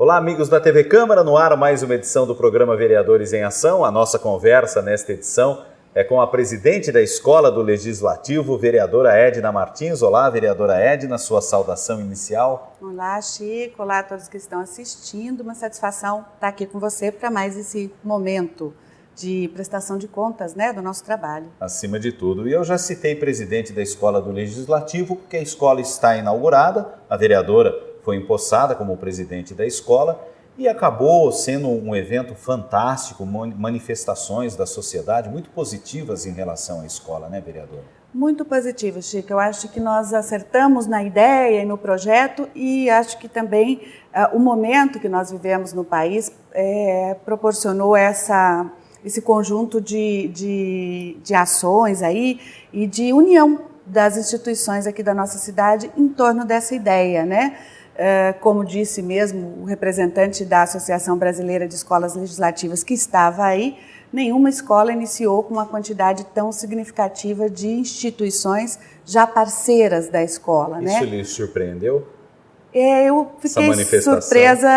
Olá, amigos da TV Câmara, no ar mais uma edição do programa Vereadores em Ação. A nossa conversa nesta edição é com a presidente da Escola do Legislativo, vereadora Edna Martins. Olá, vereadora Edna, sua saudação inicial. Olá, Chico. Olá a todos que estão assistindo. Uma satisfação estar aqui com você para mais esse momento de prestação de contas, do nosso trabalho. Acima de tudo. E eu já citei presidente da Escola do Legislativo, porque a escola está inaugurada, a vereadora foi empossada como presidente da escola e acabou sendo um evento fantástico, manifestações da sociedade muito positivas em relação à escola, né, vereadora? Muito positivo, Chico. Eu acho que nós acertamos na ideia e no projeto e acho que também o momento que nós vivemos no país proporcionou esse conjunto de ações aí e de união das instituições aqui da nossa cidade em torno dessa ideia, né? Como disse mesmo o representante da Associação Brasileira de Escolas Legislativas que estava aí, nenhuma escola iniciou com uma quantidade tão significativa de instituições já parceiras da escola. Isso lhe surpreendeu? Eu fiquei surpresa,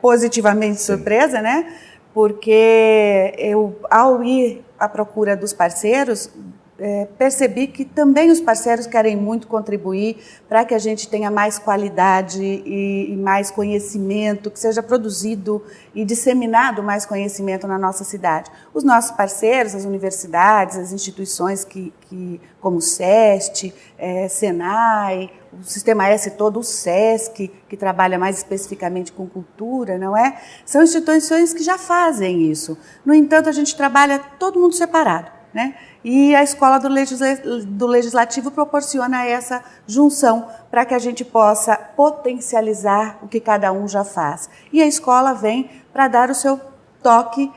positivamente surpresa, né? Porque eu, ao ir à procura dos parceiros, percebi que também os parceiros querem muito contribuir para que a gente tenha mais qualidade e mais conhecimento, que seja produzido e disseminado mais conhecimento na nossa cidade. Os nossos parceiros, as universidades, as instituições como o SEST, Senai, o Sistema S todo, o SESC, que trabalha mais especificamente com cultura, não é? São instituições que já fazem isso. No entanto, a gente trabalha todo mundo separado, né? E a Escola do Legislativo proporciona essa junção para que a gente possa potencializar o que cada um já faz. E a escola vem para dar o seu toque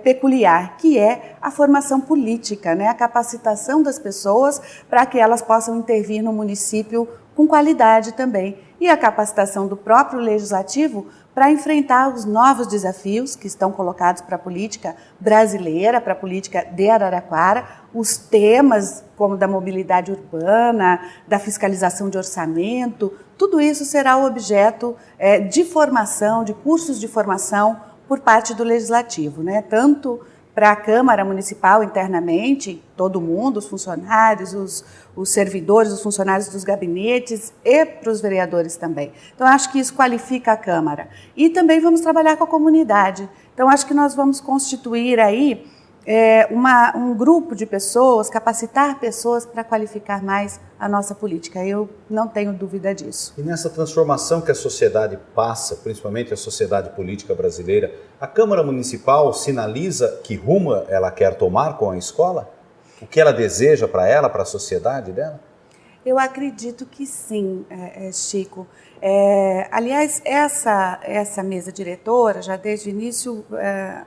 peculiar, que é a formação política, né? A capacitação das pessoas para que elas possam intervir no município com qualidade também. E a capacitação do próprio Legislativo para enfrentar os novos desafios que estão colocados para a política brasileira, para a política de Araraquara, os temas como da mobilidade urbana, da fiscalização de orçamento, tudo isso será o objeto de formação, de cursos de formação por parte do Legislativo, né? Tanto para a Câmara Municipal internamente, todo mundo, os funcionários, os servidores, os funcionários dos gabinetes e para os vereadores também. Então, acho que isso qualifica a Câmara. E também vamos trabalhar com a comunidade. Então, acho que nós vamos constituir aí um grupo de pessoas, capacitar pessoas para qualificar mais a nossa política. Eu não tenho dúvida disso. E nessa transformação que a sociedade passa, principalmente a sociedade política brasileira, a Câmara Municipal sinaliza que rumo ela quer tomar com a escola? O que ela deseja para ela, para a sociedade dela? Eu acredito que sim, Chico. Aliás, essa mesa diretora, já desde o início,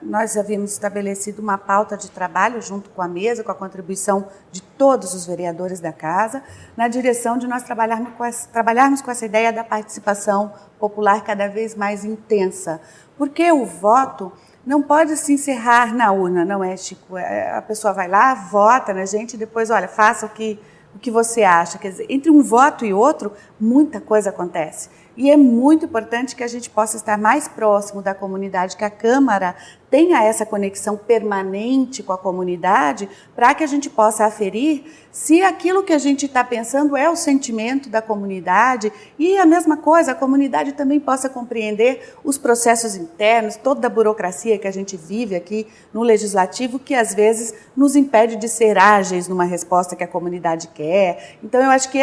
nós havíamos estabelecido uma pauta de trabalho junto com a mesa, com a contribuição de todos os vereadores da casa, na direção de nós trabalharmos com essa ideia da participação popular cada vez mais intensa. Porque o voto não pode se encerrar na urna, não é, Chico? A pessoa vai lá, vota na gente e depois, olha, faça o que você acha. Quer dizer, entre um voto e outro, muita coisa acontece. E é muito importante que a gente possa estar mais próximo da comunidade, que a Câmara tenha essa conexão permanente com a comunidade, para que a gente possa aferir se aquilo que a gente está pensando é o sentimento da comunidade e a mesma coisa, a comunidade também possa compreender os processos internos, toda a burocracia que a gente vive aqui no Legislativo, que às vezes nos impede de ser ágeis numa resposta que a comunidade quer. Então, eu acho que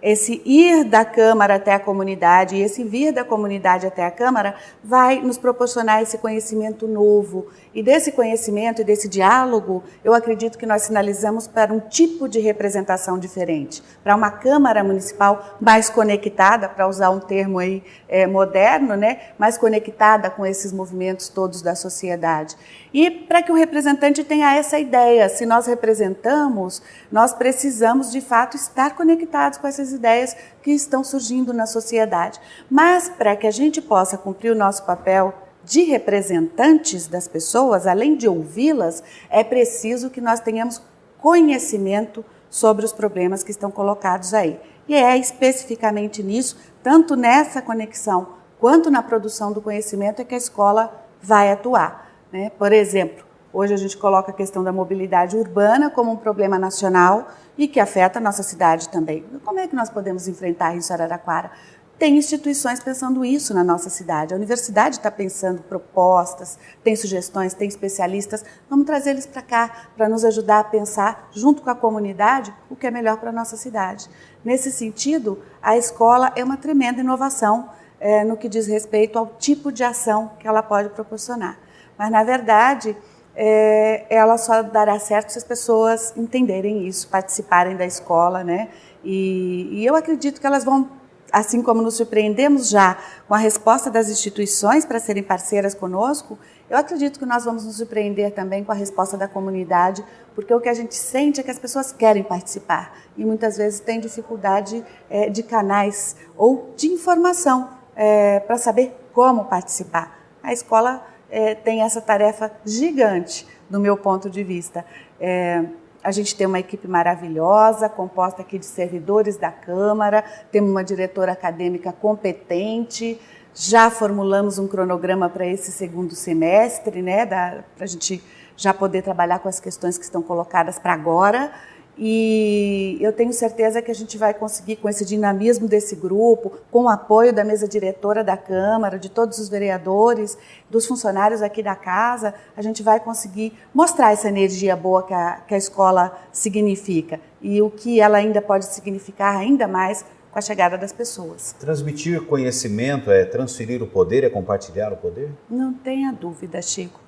esse ir da Câmara até a comunidade e esse vir da comunidade até a Câmara vai nos proporcionar esse conhecimento novo. E desse conhecimento e desse diálogo, eu acredito que nós sinalizamos para um tipo de representação diferente, para uma Câmara Municipal mais conectada, para usar um termo aí moderno, né? Mais conectada com esses movimentos todos da sociedade. E para que o representante tenha essa ideia, se nós representamos, nós precisamos de fato estar conectados com essas ideias que estão surgindo na sociedade. Mas para que a gente possa cumprir o nosso papel de representantes das pessoas, além de ouvi-las, é preciso que nós tenhamos conhecimento sobre os problemas que estão colocados aí. E é especificamente nisso, tanto nessa conexão quanto na produção do conhecimento, é que a escola vai atuar, né? Por exemplo, hoje a gente coloca a questão da mobilidade urbana como um problema nacional e que afeta a nossa cidade também. Como é que nós podemos enfrentar isso em Araraquara? Tem instituições pensando isso na nossa cidade. A universidade está pensando propostas, tem sugestões, tem especialistas. Vamos trazer eles para cá para nos ajudar a pensar, junto com a comunidade, o que é melhor para a nossa cidade. Nesse sentido, a escola é uma tremenda inovação no que diz respeito ao tipo de ação que ela pode proporcionar. Mas, na verdade, ela só dará certo se as pessoas entenderem isso, participarem da escola, né? E eu acredito que elas vão, assim como nos surpreendemos já com a resposta das instituições para serem parceiras conosco, eu acredito que nós vamos nos surpreender também com a resposta da comunidade, porque o que a gente sente é que as pessoas querem participar e muitas vezes têm dificuldade de canais ou de informação para saber como participar. A escola tem essa tarefa gigante, do meu ponto de vista. A gente tem uma equipe maravilhosa, composta aqui de servidores da Câmara, temos uma diretora acadêmica competente, já formulamos um cronograma para esse segundo semestre, né, para a gente já poder trabalhar com as questões que estão colocadas para agora. E eu tenho certeza que a gente vai conseguir, com esse dinamismo desse grupo, com o apoio da mesa diretora da Câmara, de todos os vereadores, dos funcionários aqui da casa, a gente vai conseguir mostrar essa energia boa que a escola significa e o que ela ainda pode significar ainda mais com a chegada das pessoas. Transmitir conhecimento é transferir o poder, é compartilhar o poder? Não tenha dúvida, Chico.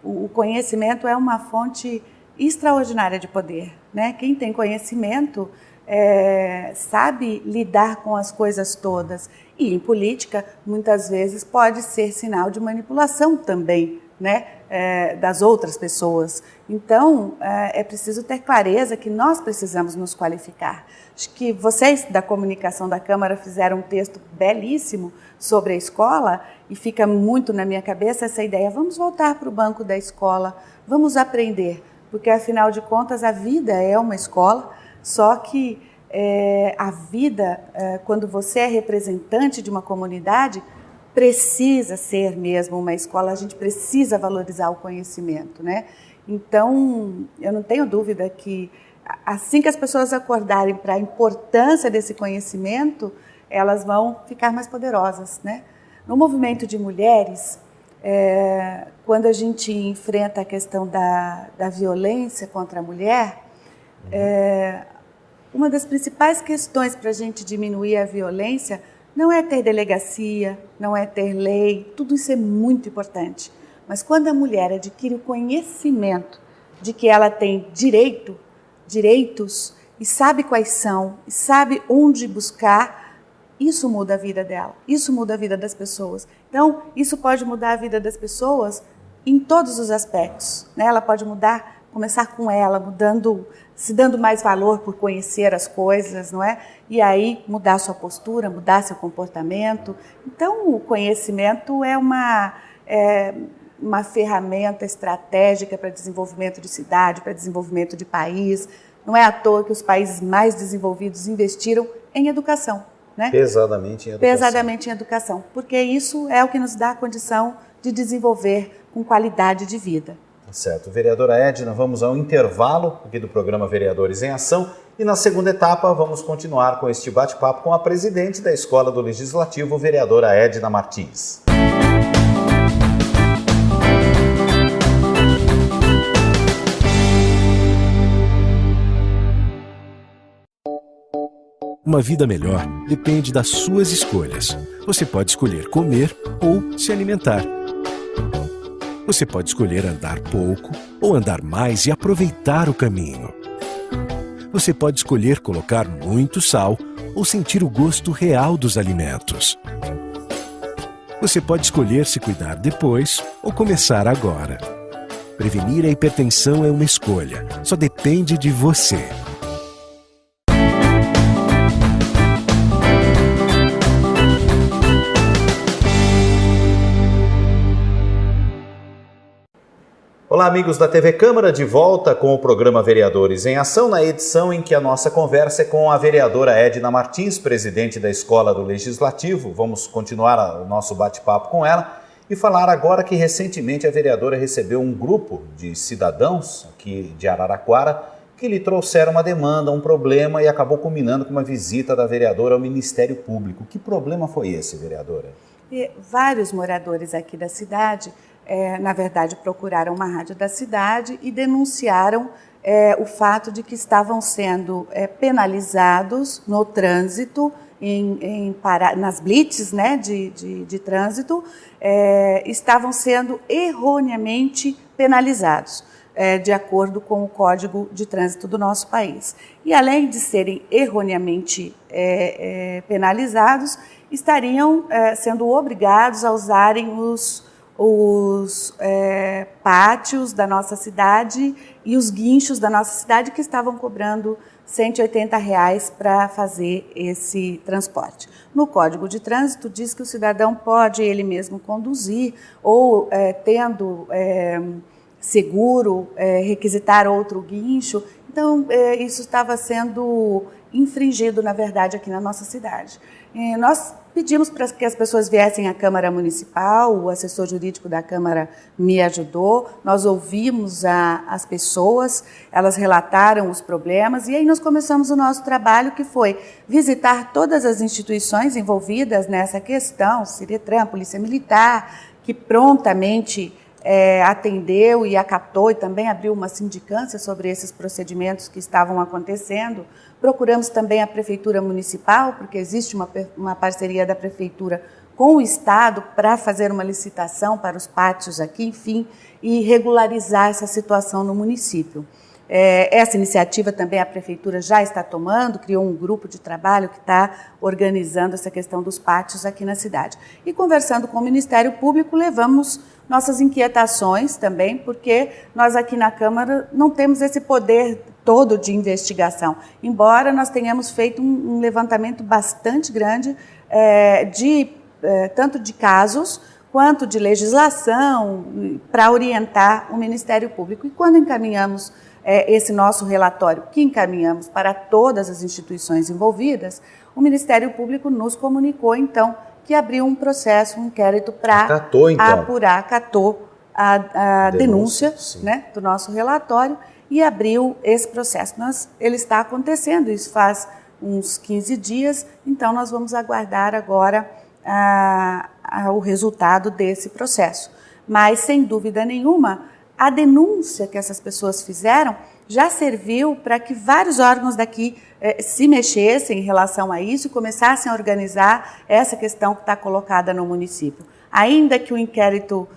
O conhecimento é uma fonte extraordinária de poder, né? Quem tem conhecimento sabe lidar com as coisas todas e em política muitas vezes pode ser sinal de manipulação também, né? Das outras pessoas. Então é preciso ter clareza que nós precisamos nos qualificar. Acho que vocês da comunicação da Câmara fizeram um texto belíssimo sobre a escola e fica muito na minha cabeça essa ideia, vamos voltar para o banco da escola, vamos aprender. Porque, afinal de contas, a vida é uma escola, só que a vida, quando você é representante de uma comunidade, precisa ser mesmo uma escola, a gente precisa valorizar o conhecimento, né? Então, eu não tenho dúvida que, assim que as pessoas acordarem para a importância desse conhecimento, elas vão ficar mais poderosas, né? No movimento de mulheres, quando a gente enfrenta a questão da violência contra a mulher, uma das principais questões para a gente diminuir a violência não é ter delegacia, não é ter lei, tudo isso é muito importante. Mas quando a mulher adquire o conhecimento de que ela tem direitos, e sabe quais são, e sabe onde buscar, isso muda a vida dela, isso muda a vida das pessoas. Então, isso pode mudar a vida das pessoas em todos os aspectos, né? Ela pode mudar, começar com ela, se dando mais valor por conhecer as coisas, não é? E aí mudar sua postura, mudar seu comportamento. Então, o conhecimento é uma ferramenta estratégica para desenvolvimento de cidade, para desenvolvimento de país. Não é à toa que os países mais desenvolvidos investiram em educação. Né? Pesadamente em educação. Pesadamente em educação, porque isso é o que nos dá a condição de desenvolver com qualidade de vida. Certo. Vereadora Edna, vamos ao intervalo aqui do programa Vereadores em Ação e na segunda etapa vamos continuar com este bate-papo com a presidente da Escola do Legislativo, vereadora Edna Martins. Uma vida melhor depende das suas escolhas. Você pode escolher comer ou se alimentar. Você pode escolher andar pouco ou andar mais e aproveitar o caminho. Você pode escolher colocar muito sal ou sentir o gosto real dos alimentos. Você pode escolher se cuidar depois ou começar agora. Prevenir a hipertensão é uma escolha, só depende de você. Olá, amigos da TV Câmara, de volta com o programa Vereadores em Ação, na edição em que a nossa conversa é com a vereadora Edna Martins, presidente da Escola do Legislativo. Vamos continuar o nosso bate-papo com ela e falar agora que recentemente a vereadora recebeu um grupo de cidadãos aqui de Araraquara que lhe trouxeram uma demanda, um problema, e acabou culminando com uma visita da vereadora ao Ministério Público. Que problema foi esse, vereadora? Vários moradores aqui da cidade, na verdade, procuraram uma rádio da cidade e denunciaram o fato de que estavam sendo penalizados no trânsito, nas blitz, né, de trânsito, estavam sendo erroneamente penalizados, de acordo com o Código de Trânsito do nosso país. E além de serem erroneamente penalizados, estariam sendo obrigados a usarem os pátios da nossa cidade e os guinchos da nossa cidade, que estavam cobrando R$180 para fazer esse transporte. No Código de Trânsito diz que o cidadão pode ele mesmo conduzir ou, tendo seguro, requisitar outro guincho. Então, isso estava sendo infringido, na verdade, aqui na nossa cidade. Nós pedimos para que as pessoas viessem à Câmara Municipal, o assessor jurídico da Câmara me ajudou, nós ouvimos as pessoas, elas relataram os problemas, e aí nós começamos o nosso trabalho, que foi visitar todas as instituições envolvidas nessa questão, Ciretran, Polícia Militar, que prontamente atendeu e acatou e também abriu uma sindicância sobre esses procedimentos que estavam acontecendo. Procuramos também a Prefeitura Municipal, porque existe uma parceria da Prefeitura com o Estado para fazer uma licitação para os pátios aqui, enfim, e regularizar essa situação no município. Essa iniciativa também a Prefeitura já está tomando, criou um grupo de trabalho que está organizando essa questão dos pátios aqui na cidade. E conversando com o Ministério Público, levamos nossas inquietações também, porque nós aqui na Câmara não temos esse poder todo de investigação, embora nós tenhamos feito um levantamento bastante grande tanto de casos quanto de legislação para orientar o Ministério Público. E quando encaminhamos esse nosso relatório, que encaminhamos para todas as instituições envolvidas, o Ministério Público nos comunicou, então, que abriu um processo, um inquérito para apurar, acatou a denúncia, né, do nosso relatório e abriu esse processo. Ele está acontecendo, isso faz uns 15 dias, então nós vamos aguardar agora o resultado desse processo. Mas, sem dúvida nenhuma, a denúncia que essas pessoas fizeram já serviu para que vários órgãos daqui se mexessem em relação a isso e começassem a organizar essa questão que está colocada no município. Ainda que o inquérito,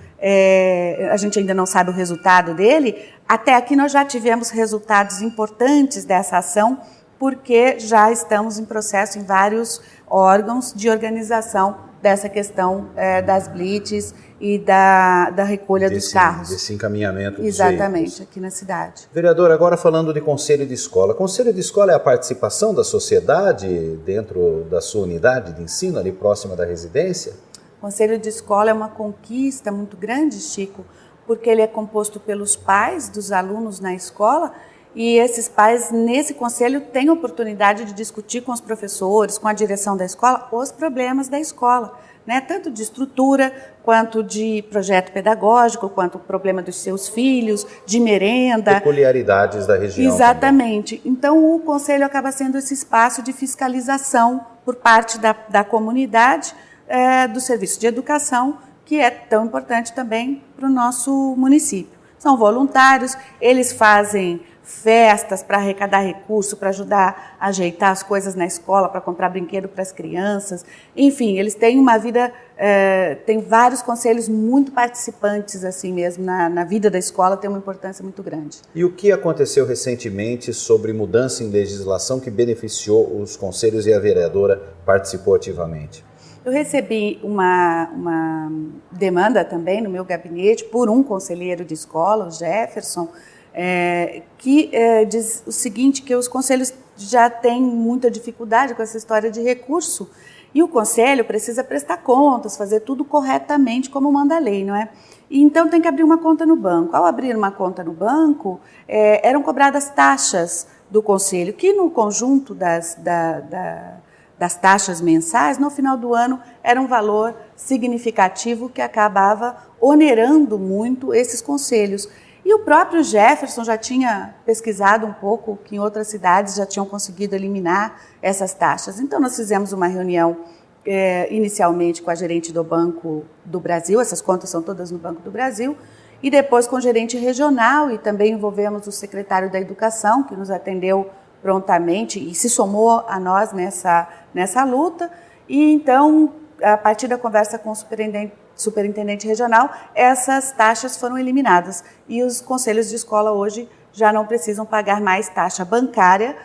a gente ainda não sabe o resultado dele, até aqui nós já tivemos resultados importantes dessa ação, porque já estamos em processo em vários órgãos de organização dessa questão das blitz e da recolha dos carros. Desse encaminhamento dos Exatamente, veículos. aqui na cidade. Vereador, agora falando de Conselho de Escola. Conselho de Escola é a participação da sociedade dentro da sua unidade de ensino, ali próxima da residência? O Conselho de Escola é uma conquista muito grande, Chico, porque ele é composto pelos pais dos alunos na escola, e esses pais, nesse conselho, têm oportunidade de discutir com os professores, com a direção da escola, os problemas da escola, né? Tanto de estrutura, quanto de projeto pedagógico, quanto o problema dos seus filhos, de merenda. Peculiaridades da região. Exatamente. Também. Então, o conselho acaba sendo esse espaço de fiscalização por parte da comunidade, do serviço de educação, que é tão importante também para o nosso município. São voluntários, eles fazem festas para arrecadar recurso, para ajudar a ajeitar as coisas na escola, para comprar brinquedo para as crianças. Enfim, eles têm uma vida, tem vários conselhos muito participantes assim mesmo na vida da escola, tem uma importância muito grande. E o que aconteceu recentemente sobre mudança em legislação que beneficiou os conselhos e a vereadora participou ativamente? Eu recebi uma demanda também no meu gabinete por um conselheiro de escola, o Jefferson, que diz o seguinte, que os conselhos já têm muita dificuldade com essa história de recurso E o conselho precisa prestar contas, fazer tudo corretamente como manda a lei, não é? E então tem que abrir uma conta no banco. Ao abrir uma conta no banco, eram cobradas taxas do conselho, que no conjunto das taxas mensais, no final do ano, era um valor significativo que acabava onerando muito esses conselhos. E o próprio Jefferson já tinha pesquisado um pouco que em outras cidades já tinham conseguido eliminar essas taxas. Então, nós fizemos uma reunião inicialmente com a gerente do Banco do Brasil, essas contas são todas no Banco do Brasil, e depois com o gerente regional, e também envolvemos o secretário da Educação, que nos atendeu prontamente e se somou a nós nessa luta. E então, a partir da conversa com o superintendente regional, essas taxas foram eliminadas e os conselhos de escola hoje já não precisam pagar mais taxa bancária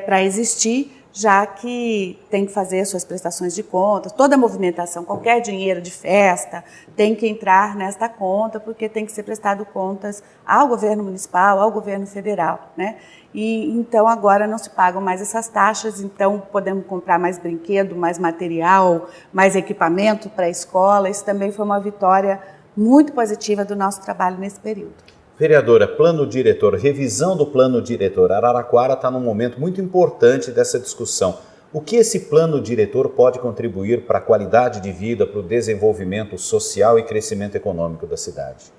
para existir, já que tem que fazer suas prestações de contas, toda a movimentação, qualquer dinheiro de festa tem que entrar nesta conta, porque tem que ser prestado contas ao governo municipal, ao governo federal, né? E então agora não se pagam mais essas taxas, então podemos comprar mais brinquedo, mais material, mais equipamento para a escola. Isso também foi uma vitória muito positiva do nosso trabalho nesse período. Vereadora, plano diretor, revisão do plano diretor. Araraquara está num momento muito importante dessa discussão. O que esse plano diretor pode contribuir para a qualidade de vida, para o desenvolvimento social e crescimento econômico da cidade?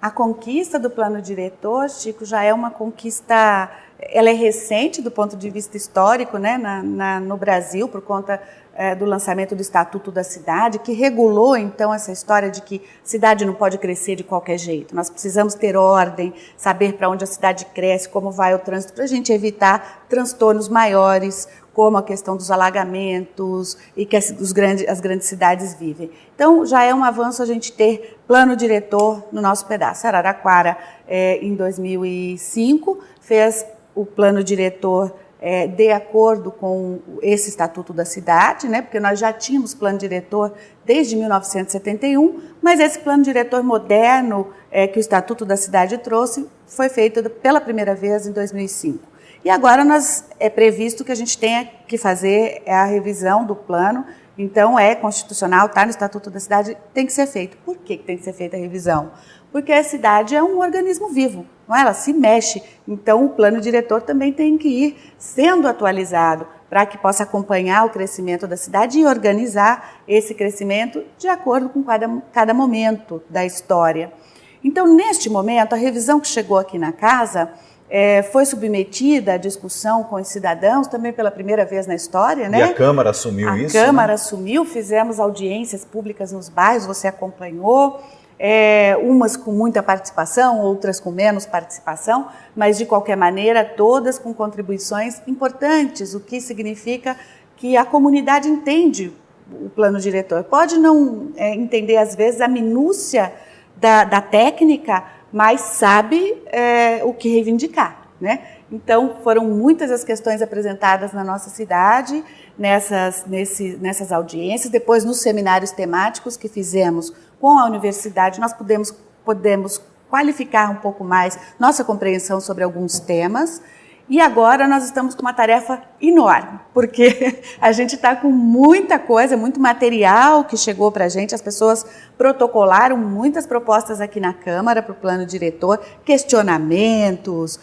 A conquista do plano diretor, Chico, já é uma conquista, ela é recente do ponto de vista histórico, né, no Brasil, por conta do lançamento do Estatuto da Cidade, que regulou, então, essa história de que cidade não pode crescer de qualquer jeito. Nós precisamos ter ordem, saber para onde a cidade cresce, como vai o trânsito, para a gente evitar transtornos maiores, como a questão dos alagamentos e que as grandes cidades vivem. Então, já é um avanço a gente ter plano diretor no nosso pedaço. Araraquara, em 2005, fez o plano diretor de acordo com esse Estatuto da Cidade, né? Porque nós já tínhamos plano diretor desde 1971, mas esse plano diretor moderno que o Estatuto da Cidade trouxe foi feito pela primeira vez em 2005. E agora é previsto que a gente tenha que fazer a revisão do plano, então é constitucional, está no Estatuto da Cidade, tem que ser feito. Por que tem que ser feita a revisão? Porque a cidade é um organismo vivo, não é? Ela se mexe, então o plano diretor também tem que ir sendo atualizado para que possa acompanhar o crescimento da cidade e organizar esse crescimento de acordo com cada momento da história. Então, neste momento, a revisão que chegou aqui na casa foi submetida à discussão com os cidadãos, também pela primeira vez na história, né? E a Câmara assumiu isso? A Câmara assumiu, fizemos audiências públicas nos bairros, você acompanhou, umas com muita participação, outras com menos participação, mas de qualquer maneira, todas com contribuições importantes, o que significa que a comunidade entende o plano diretor. Pode não entender, às vezes, a minúcia da técnica, mas sabe o que reivindicar, né? Então, foram muitas as questões apresentadas na nossa cidade, nessas audiências. Depois, nos seminários temáticos que fizemos com a universidade, nós podemos qualificar um pouco mais nossa compreensão sobre alguns temas. E agora nós estamos com uma tarefa enorme, porque a gente está com muita coisa, muito material que chegou para a gente, as pessoas protocolaram muitas propostas aqui na Câmara para o plano diretor, questionamentos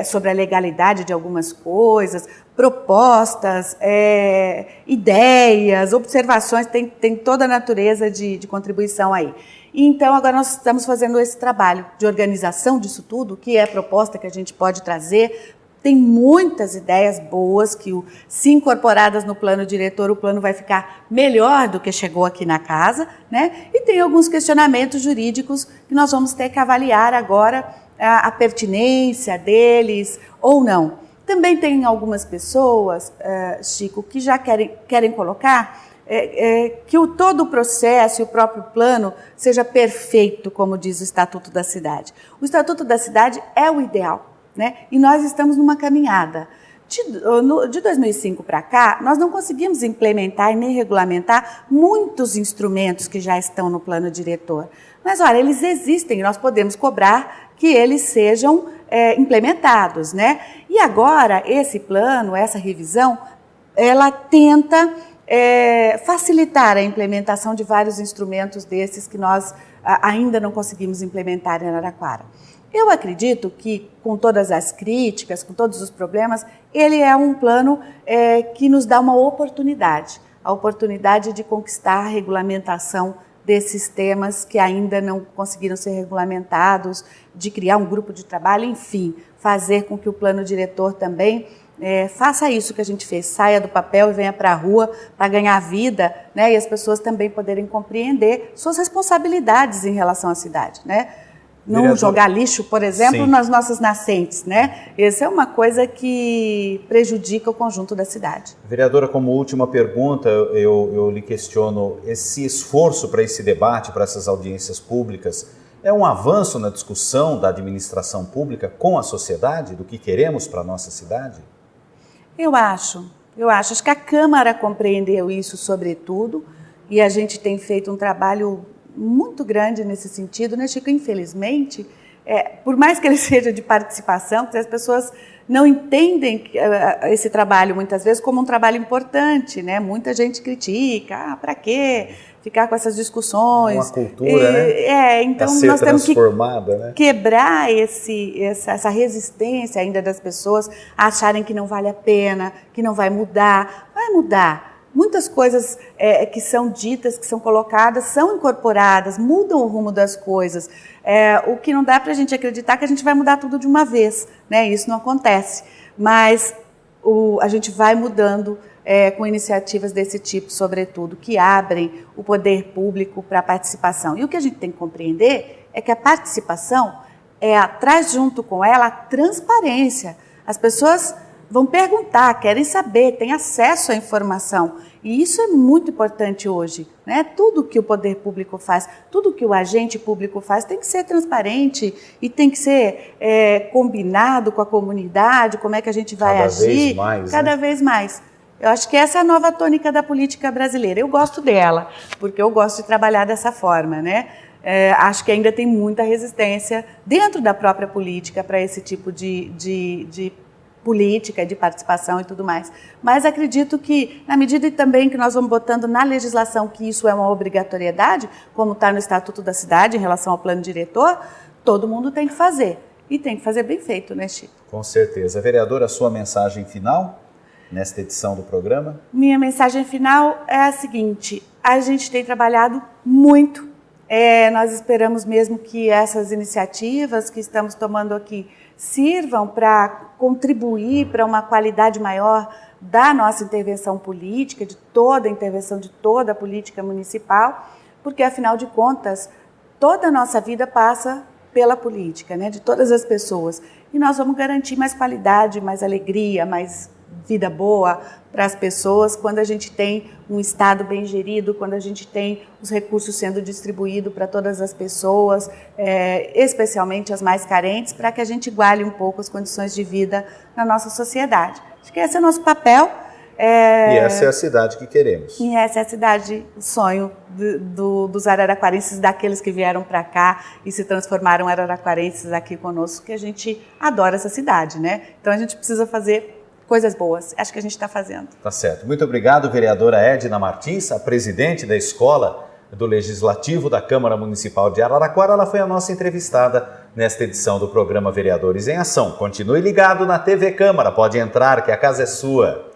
sobre a legalidade de algumas coisas, propostas, ideias, observações, tem toda a natureza de contribuição aí. Então, agora nós estamos fazendo esse trabalho de organização disso tudo, que é a proposta que a gente pode trazer. Tem muitas ideias boas que, se incorporadas no plano diretor, o plano vai ficar melhor do que chegou aqui na casa, né? E tem alguns questionamentos jurídicos que nós vamos ter que avaliar agora a pertinência deles ou não. Também tem algumas pessoas, Chico, que já querem colocar que todo o processo e o próprio plano seja perfeito, como diz o Estatuto da Cidade. O Estatuto da Cidade é o ideal, né? E nós estamos numa caminhada. De 2005 para cá, nós não conseguimos implementar e nem regulamentar muitos instrumentos que já estão no plano diretor. Mas, olha, eles existem e nós podemos cobrar que eles sejam implementados, né? E agora, esse plano, essa revisão, ela tenta facilitar a implementação de vários instrumentos desses que nós ainda não conseguimos implementar em Araraquara. Eu acredito que, com todas as críticas, com todos os problemas, ele é um plano que nos dá uma oportunidade, a oportunidade de conquistar a regulamentação desses temas que ainda não conseguiram ser regulamentados, de criar um grupo de trabalho, enfim, fazer com que o plano diretor também faça isso que a gente fez, saia do papel e venha para a rua para ganhar vida, né, e as pessoas também poderem compreender suas responsabilidades em relação à cidade, né? Não jogar lixo, por exemplo, nas nossas nascentes, né? Essa é uma coisa que prejudica o conjunto da cidade. Vereadora, como última pergunta, eu lhe questiono, esse esforço para esse debate, para essas audiências públicas, é um avanço na discussão da administração pública com a sociedade, do que queremos para a nossa cidade? Eu acho que a Câmara compreendeu isso sobretudo, e a gente tem feito um trabalho muito grande nesse sentido, né, Chico? Infelizmente, por mais que ele seja de participação, porque as pessoas não entendem esse trabalho muitas vezes como um trabalho importante, né? Muita gente critica, para quê ficar com essas discussões? Uma cultura, né? Então nós temos que né? quebrar essa resistência ainda das pessoas a acharem que não vale a pena, que não vai mudar. Vai mudar. Muitas coisas que são ditas, que são colocadas, são incorporadas, mudam o rumo das coisas. O que não dá para a gente acreditar que a gente vai mudar tudo de uma vez, né? Isso não acontece. Mas a gente vai mudando com iniciativas desse tipo, sobretudo, que abrem o poder público para a participação. E o que a gente tem que compreender é que a participação traz junto com ela a transparência. As pessoas vão perguntar, querem saber, têm acesso à informação. E isso é muito importante hoje, né? Tudo que o poder público faz, tudo que o agente público faz tem que ser transparente e tem que ser combinado com a comunidade, como é que a gente vai agir. Cada vez mais. Eu acho que essa é a nova tônica da política brasileira. Eu gosto dela, porque eu gosto de trabalhar dessa forma, né? Acho que ainda tem muita resistência dentro da própria política para esse tipo de política, de participação e tudo mais. Mas acredito que, na medida também que nós vamos botando na legislação que isso é uma obrigatoriedade, como está no Estatuto da Cidade em relação ao plano diretor, todo mundo tem que fazer. E tem que fazer bem feito, né, Chico? Com certeza. Vereadora, a sua mensagem final nesta edição do programa? Minha mensagem final é a seguinte: a gente tem trabalhado muito. Nós esperamos mesmo que essas iniciativas que estamos tomando aqui sirvam para contribuir para uma qualidade maior da nossa intervenção política, de toda a intervenção de toda a política municipal, porque, afinal de contas, toda a nossa vida passa pela política, né, de todas as pessoas. E nós vamos garantir mais qualidade, mais alegria, mais vida boa para as pessoas quando a gente tem um Estado bem gerido, quando a gente tem os recursos sendo distribuídos para todas as pessoas, especialmente as mais carentes, para que a gente iguale um pouco as condições de vida na nossa sociedade. Acho que esse é o nosso papel. E essa é a cidade que queremos. E essa é a cidade, o sonho dos araraquarenses, daqueles que vieram para cá e se transformaram em araraquarenses aqui conosco, que a gente adora essa cidade, né? Então a gente precisa fazer coisas boas. Acho que a gente está fazendo. Tá certo. Muito obrigado, vereadora Edna Martins, a presidente da Escola do Legislativo da Câmara Municipal de Araraquara. Ela foi a nossa entrevistada nesta edição do programa Vereadores em Ação. Continue ligado na TV Câmara. Pode entrar, que a casa é sua.